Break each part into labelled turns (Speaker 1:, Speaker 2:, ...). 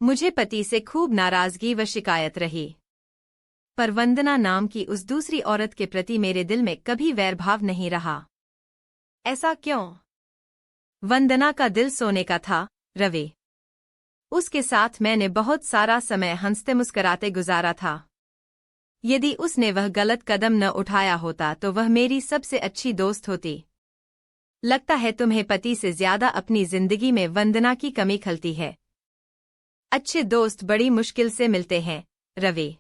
Speaker 1: मुझे पति से खूब नाराजगी व शिकायत रही, पर वंदना नाम की उस दूसरी औरत के प्रति मेरे दिल में कभी वैरभाव नहीं रहा। ऐसा क्यों? वंदना का दिल सोने का था, रवि। उसके साथ मैंने बहुत सारा समय हंसते मुस्कराते गुजारा था। यदि उसने वह गलत कदम न उठाया होता तो वह मेरी सबसे अच्छी दोस्त होती। लगता है तुम्हें पति से ज्यादा अपनी जिंदगी में वंदना की कमी खलती है। अच्छे दोस्त बड़ी मुश्किल से मिलते हैं, रवि।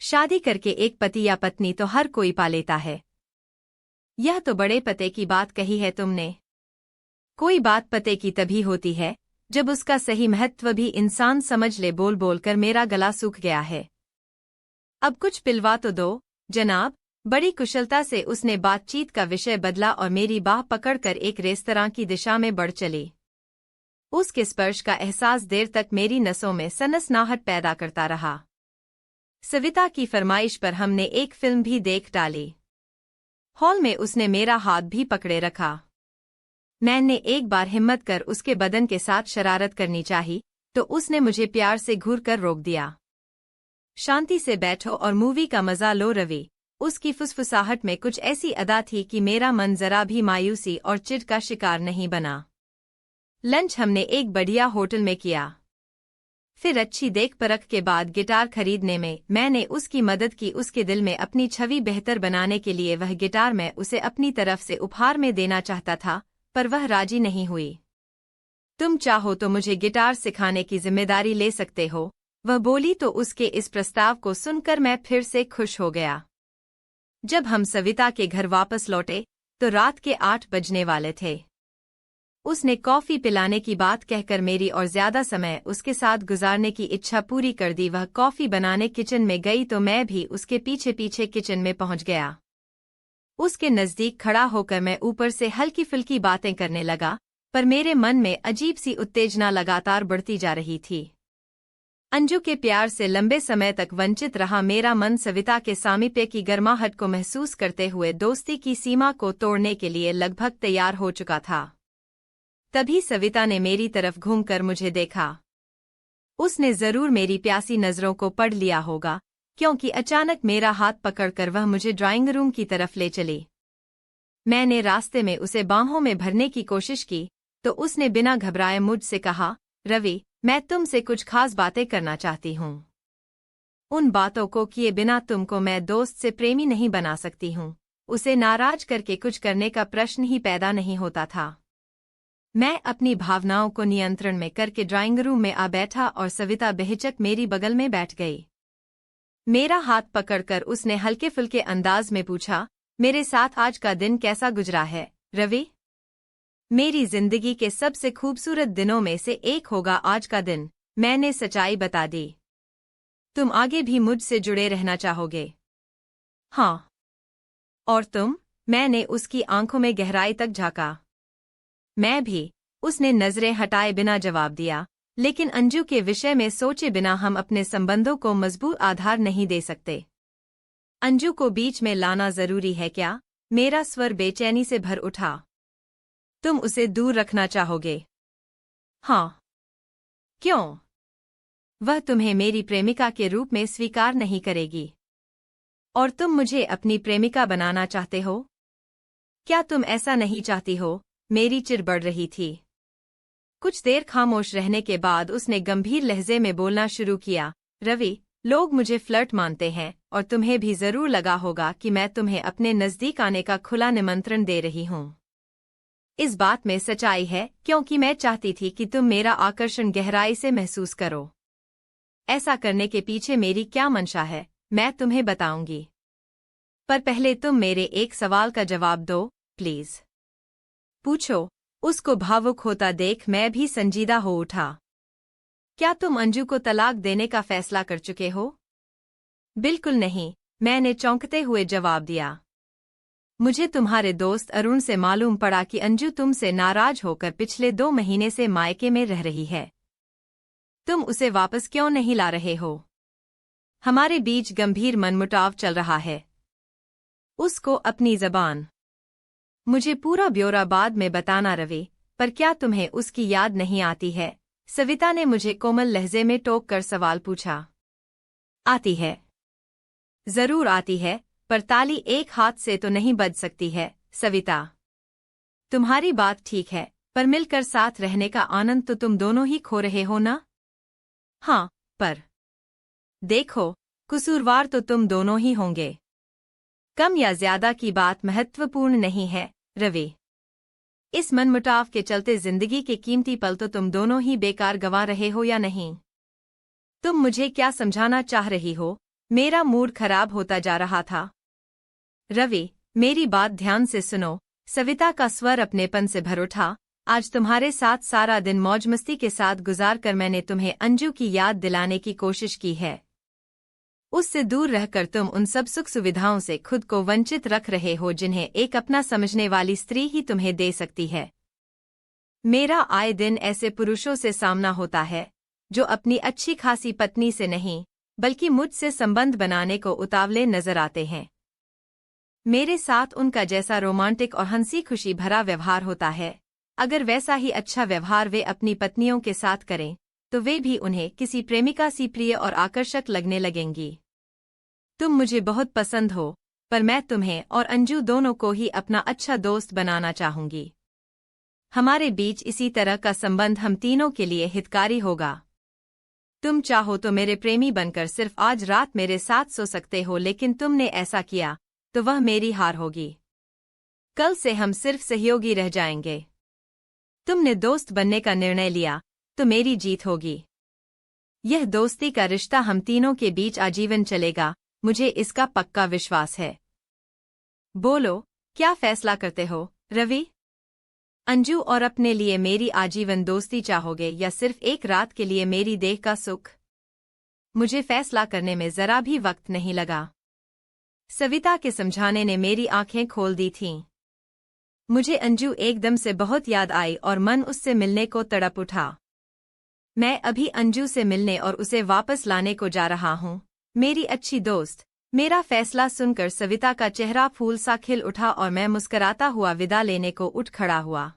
Speaker 1: शादी करके एक पति या पत्नी तो हर कोई पा लेता है। यह तो बड़े पते की बात कही है तुमने। कोई बात पते की तभी होती है जब उसका सही महत्व भी इंसान समझ ले। बोल बोल कर मेरा गला सूख गया है। अब कुछ पिलवा तो दो, जनाब। बड़ी कुशलता से उसने बातचीत का विषय बदला और मेरी बाह पकड़कर एक रेस्तरां की दिशा में बढ़ चली। उसके स्पर्श का एहसास देर तक मेरी नसों में सनसनाहट पैदा करता रहा। सविता की फरमाइश पर हमने एक फिल्म भी देख डाली। हॉल में उसने मेरा हाथ भी पकड़े रखा। मैंने एक बार हिम्मत कर उसके बदन के साथ शरारत करनी चाही तो उसने मुझे प्यार से घूर कर रोक दिया। शांति से बैठो और मूवी का मजा लो, रवि। उसकी फुसफुसाहट में कुछ ऐसी अदा थी कि मेरा मन जरा भी मायूसी और चिढ़ का शिकार नहीं बना। लंच हमने एक बढ़िया होटल में किया। फिर अच्छी देख परख के बाद गिटार खरीदने में मैंने उसकी मदद की। उसके दिल में अपनी छवि बेहतर बनाने के लिए वह गिटार मैं उसे अपनी तरफ से उपहार में देना चाहता था, पर वह राजी नहीं हुई। तुम चाहो तो मुझे गिटार सिखाने की जिम्मेदारी ले सकते हो, वह बोली तो उसके इस प्रस्ताव को सुनकर मैं फिर से खुश हो गया। जब हम सविता के घर वापस लौटे तो रात के 8 बजने वाले थे। उसने कॉफी पिलाने की बात कहकर मेरी और ज्यादा समय उसके साथ गुजारने की इच्छा पूरी कर दी। वह कॉफी बनाने किचन में गई तो मैं भी उसके पीछे पीछे किचन में पहुंच गया। उसके नजदीक खड़ा होकर मैं ऊपर से हल्की फुल्की बातें करने लगा, पर मेरे मन में अजीब सी उत्तेजना लगातार बढ़ती जा रही थी। अंजू के प्यार से लंबे समय तक वंचित रहा मेरा मन सविता के सामीप्य की गर्माहट को महसूस करते हुए दोस्ती की सीमा को तोड़ने के लिए लगभग तैयार हो चुका था। तभी सविता ने मेरी तरफ घूमकर मुझे देखा। उसने जरूर मेरी प्यासी नजरों को पढ़ लिया होगा, क्योंकि अचानक मेरा हाथ पकड़कर वह मुझे ड्राइंग रूम की तरफ ले चली। मैंने रास्ते में उसे बाहों में भरने की कोशिश की तो उसने बिना घबराए मुझसे कहा, रवि, मैं तुमसे कुछ खास बातें करना चाहती हूँ। उन बातों को किए बिना तुमको मैं दोस्त से प्रेमी नहीं बना सकती हूँ। उसे नाराज करके कुछ करने का प्रश्न ही पैदा नहीं होता था। मैं अपनी भावनाओं को नियंत्रण में करके ड्राइंग रूम में आ बैठा और सविता बेहिचक मेरी बगल में बैठ गई। मेरा हाथ पकड़कर उसने हल्के फुल्के अंदाज में पूछा, मेरे साथ आज का दिन कैसा गुजरा है, रवि? मेरी जिंदगी के सबसे खूबसूरत दिनों में से एक होगा आज का दिन, मैंने सच्चाई बता दी। तुम आगे भी मुझसे जुड़े रहना चाहोगे? हाँ। और तुम? मैंने उसकी आंखों में गहराई तक झांका। मैं भी, उसने नजरें हटाए बिना जवाब दिया। लेकिन अंजू के विषय में सोचे बिना हम अपने संबंधों को मजबूत आधार नहीं दे सकते। अंजू को बीच में लाना जरूरी है क्या? मेरा स्वर बेचैनी से भर उठा। तुम उसे दूर रखना चाहोगे? हाँ। क्यों? वह तुम्हें मेरी प्रेमिका के रूप में स्वीकार नहीं करेगी। और तुम मुझे अपनी प्रेमिका बनाना चाहते हो? क्या तुम ऐसा नहीं चाहती हो? मेरी चिढ़ बढ़ रही थी। कुछ देर खामोश रहने के बाद उसने गंभीर लहजे में बोलना शुरू किया, रवि, लोग मुझे फ्लर्ट मानते हैं और तुम्हें भी जरूर लगा होगा कि मैं तुम्हें अपने नजदीक आने का खुला निमंत्रण दे रही हूँ। इस बात में सच्चाई है, क्योंकि मैं चाहती थी कि तुम मेरा आकर्षण गहराई से महसूस करो। ऐसा करने के पीछे मेरी क्या मंशा है, मैं तुम्हें बताऊंगी। पर पहले तुम मेरे एक सवाल का जवाब दो, प्लीज। पूछो। उसको भावुक होता देख मैं भी संजीदा हो उठा। क्या तुम अंजू को तलाक देने का फैसला कर चुके हो? बिल्कुल नहीं, मैंने चौंकते हुए जवाब दिया। मुझे तुम्हारे दोस्त अरुण से मालूम पड़ा कि अंजू तुमसे नाराज होकर पिछले 2 महीने से मायके में रह रही है। तुम उसे वापस क्यों नहीं ला रहे हो? हमारे बीच गंभीर मनमुटाव चल रहा है। उसको अपनी जबान। मुझे पूरा ब्यौरा बाद में बताना रवि, पर क्या तुम्हें उसकी याद नहीं आती है? सविता ने मुझे कोमल लहजे में टोक कर सवाल पूछा। आती है, जरूर आती है, पर ताली एक हाथ से तो नहीं बज सकती है सविता। तुम्हारी बात ठीक है, पर मिलकर साथ रहने का आनंद तो तुम दोनों ही खो रहे हो ना। हाँ, पर देखो, कसूरवार तो तुम दोनों ही होंगे। कम या ज्यादा की बात महत्वपूर्ण नहीं है रवि। इस मनमुटाव के चलते जिंदगी के कीमती पल तो तुम दोनों ही बेकार गंवा रहे हो या नहीं। तुम मुझे क्या समझाना चाह रही हो? मेरा मूड खराब होता जा रहा था। रवि, मेरी बात ध्यान से सुनो। सविता का स्वर अपनेपन से भर उठा। आज तुम्हारे साथ सारा दिन मौज मस्ती के साथ गुजार कर मैंने तुम्हें अंजू की याद दिलाने की कोशिश की है। उससे दूर रहकर तुम उन सब सुख सुविधाओं से खुद को वंचित रख रहे हो जिन्हें एक अपना समझने वाली स्त्री ही तुम्हें दे सकती है। मेरा आए दिन ऐसे पुरुषों से सामना होता है जो अपनी अच्छी खासी पत्नी से नहीं बल्कि मुझसे संबंध बनाने को उतावले नजर आते हैं। मेरे साथ उनका जैसा रोमांटिक और हंसी खुशी भरा व्यवहार होता है, अगर वैसा ही अच्छा व्यवहार वे अपनी पत्नियों के साथ करें तो वे भी उन्हें किसी प्रेमिका सी प्रिय और आकर्षक लगने लगेंगी। तुम मुझे बहुत पसंद हो, पर मैं तुम्हें और अंजू दोनों को ही अपना अच्छा दोस्त बनाना चाहूंगी। हमारे बीच इसी तरह का संबंध हम तीनों के लिए हितकारी होगा। तुम चाहो तो मेरे प्रेमी बनकर सिर्फ आज रात मेरे साथ सो सकते हो, लेकिन तुमने ऐसा किया तो वह मेरी हार होगी। कल से हम सिर्फ सहयोगी रह जाएंगे। तुमने दोस्त बनने का निर्णय लिया तो मेरी जीत होगी। यह दोस्ती का रिश्ता हम तीनों के बीच आजीवन चलेगा, मुझे इसका पक्का विश्वास है। बोलो, क्या फैसला करते हो रवि? अंजू और अपने लिए मेरी आजीवन दोस्ती चाहोगे या सिर्फ एक रात के लिए मेरी देह का सुख? मुझे फैसला करने में जरा भी वक्त नहीं लगा। सविता के समझाने ने मेरी आंखें खोल दी थीं। मुझे अंजू एकदम से बहुत याद आई और मन उससे मिलने को तड़प उठा। मैं अभी अंजू से मिलने और उसे वापस लाने को जा रहा हूँ, मेरी अच्छी दोस्त। मेरा फैसला सुनकर सविता का चेहरा फूल सा खिल उठा और मैं मुस्कराता हुआ विदा लेने को उठ खड़ा हुआ।